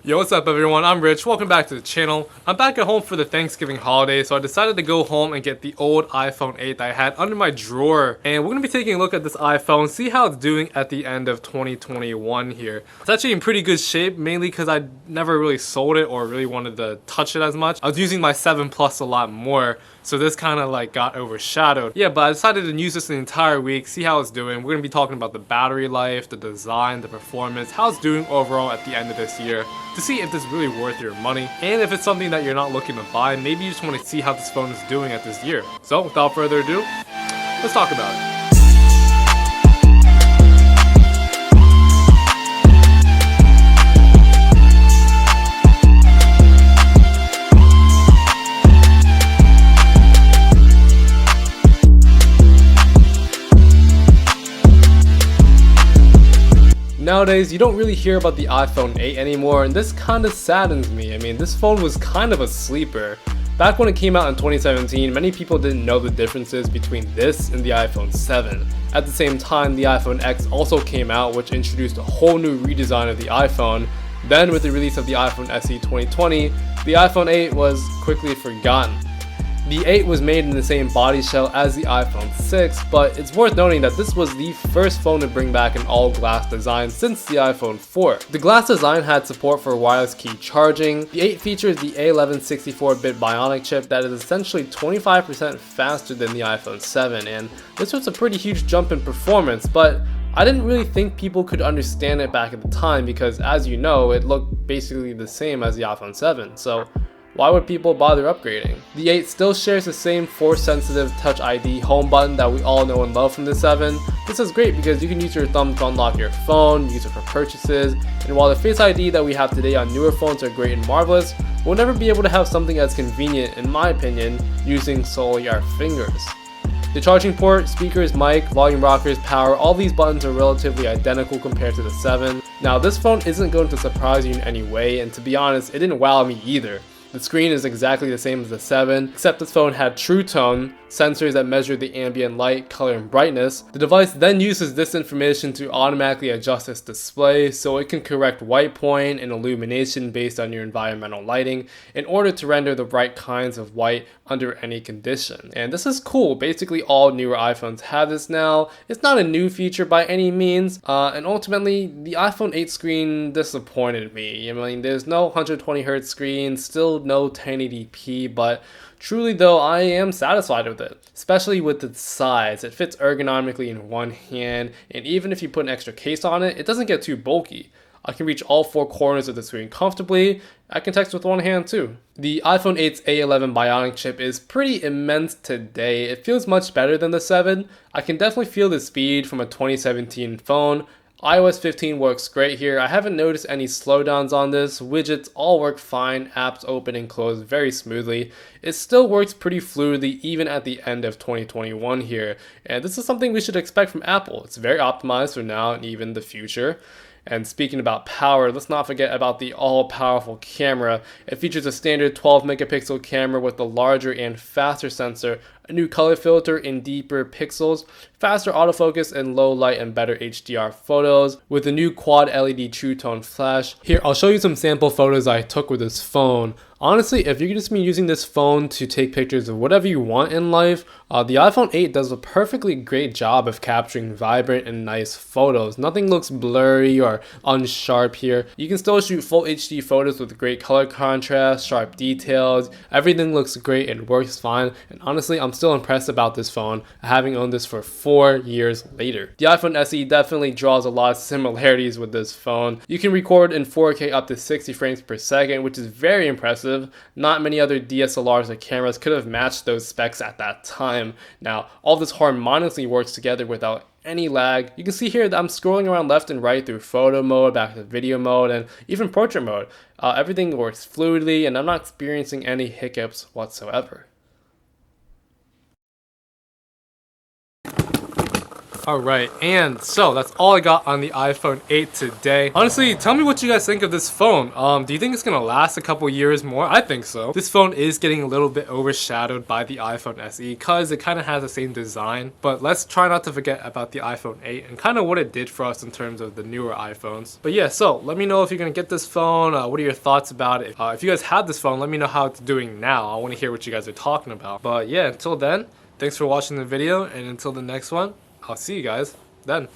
Yo, what's up everyone? I'm Rich. Welcome back to the channel. I'm back at home for the Thanksgiving holiday, so I decided to go home and get the old iPhone 8 that I had under my drawer. And we're going to be taking a look at this iPhone, see how it's doing at the end of 2021 here. It's actually in pretty good shape, mainly because I never really sold it or really wanted to touch it as much. I was using my 7 Plus a lot more, so this kind of like got overshadowed. Yeah, but I decided to use this the entire week, see how it's doing. We're going to be talking about the battery life, the design, the performance, how it's doing overall at the end of this year, to see if it's really worth your money, and if it's something that you're not looking to buy, maybe you just want to see how this phone is doing at this year. So without further ado, let's talk about it. Nowadays, you don't really hear about the iPhone 8 anymore, and this kinda saddens me. I mean, this phone was kind of a sleeper. Back when it came out in 2017, many people didn't know the differences between this and the iPhone 7. At the same time, the iPhone X also came out, which introduced a whole new redesign of the iPhone. Then with the release of the iPhone SE 2020, the iPhone 8 was quickly forgotten. The 8 was made in the same body shell as the iPhone 6, but it's worth noting that this was the first phone to bring back an all-glass design since the iPhone 4. The glass design had support for wireless key charging. The 8 features the A11 64-bit Bionic chip that is essentially 25% faster than the iPhone 7, and this was a pretty huge jump in performance, but I didn't really think people could understand it back at the time because, as you know, it looked basically the same as the iPhone 7, so why would people bother upgrading? The 8 still shares the same force-sensitive Touch ID home button that we all know and love from the 7. This is great because you can use your thumb to unlock your phone, use it for purchases, and while the Face ID that we have today on newer phones are great and marvelous, we'll never be able to have something as convenient, in my opinion, using solely our fingers. The charging port, speakers, mic, volume rockers, power, all these buttons are relatively identical compared to the 7. Now this phone isn't going to surprise you in any way, and to be honest, it didn't wow me either. The screen is exactly the same as the 7, except this phone had True Tone, sensors that measure the ambient light, color, and brightness. The device then uses this information to automatically adjust its display so it can correct white point and illumination based on your environmental lighting in order to render the right kinds of white under any condition. And this is cool. Basically all newer iPhones have this now. It's not a new feature by any means, and ultimately the iPhone 8 screen disappointed me. I mean, there's no 120Hz screen, still no 1080p, but truly though, I am satisfied with it, especially with its size. It fits ergonomically in one hand, and even if you put an extra case on it, it doesn't get too bulky. I can reach all 4 corners of the screen comfortably. I can text with one hand too. The iPhone 8's A11 Bionic chip is pretty immense today. It feels much better than the 7. I can definitely feel the speed from a 2017 phone. iOS 15 works great here. I haven't noticed any slowdowns on this. Widgets all work fine. Apps open and close very smoothly. It still works pretty fluidly even at the end of 2021 here. And this is something we should expect from Apple. It's very optimized for now and even the future. And speaking about power, let's not forget about the all-powerful camera. It features a standard 12 megapixel camera with a larger and faster sensor, a new color filter in deeper pixels, faster autofocus in low light and better HDR photos, with a new quad LED True Tone flash. Here, I'll show you some sample photos I took with this phone. Honestly, if you're just using this phone to take pictures of whatever you want in life, the iPhone 8 does a perfectly great job of capturing vibrant and nice photos. Nothing looks blurry or unsharp here. You can still shoot full HD photos with great color contrast, sharp details. Everything looks great and works fine. And honestly, I'm still impressed about this phone, having owned this for 4 years later. The iPhone SE definitely draws a lot of similarities with this phone. You can record in 4K up to 60 frames per second, which is very impressive. Not many other DSLRs or cameras could have matched those specs at that time. Now, all this harmoniously works together without any lag. You can see here that I'm scrolling around left and right through photo mode, back to video mode, and even portrait mode. Everything works fluidly, and I'm not experiencing any hiccups whatsoever. Alright, and so that's all I got on the iPhone 8 today. Honestly, tell me what you guys think of this phone. Do you think it's gonna last a couple years more? I think so. This phone is getting a little bit overshadowed by the iPhone SE because it kind of has the same design. But let's try not to forget about the iPhone 8 and kind of what it did for us in terms of the newer iPhones. But yeah, so let me know if you're gonna get this phone. What are your thoughts about it? If you guys had this phone, let me know how it's doing now. I want to hear what you guys are talking about. But yeah, until then, thanks for watching the video, and until the next one, I'll see you guys then.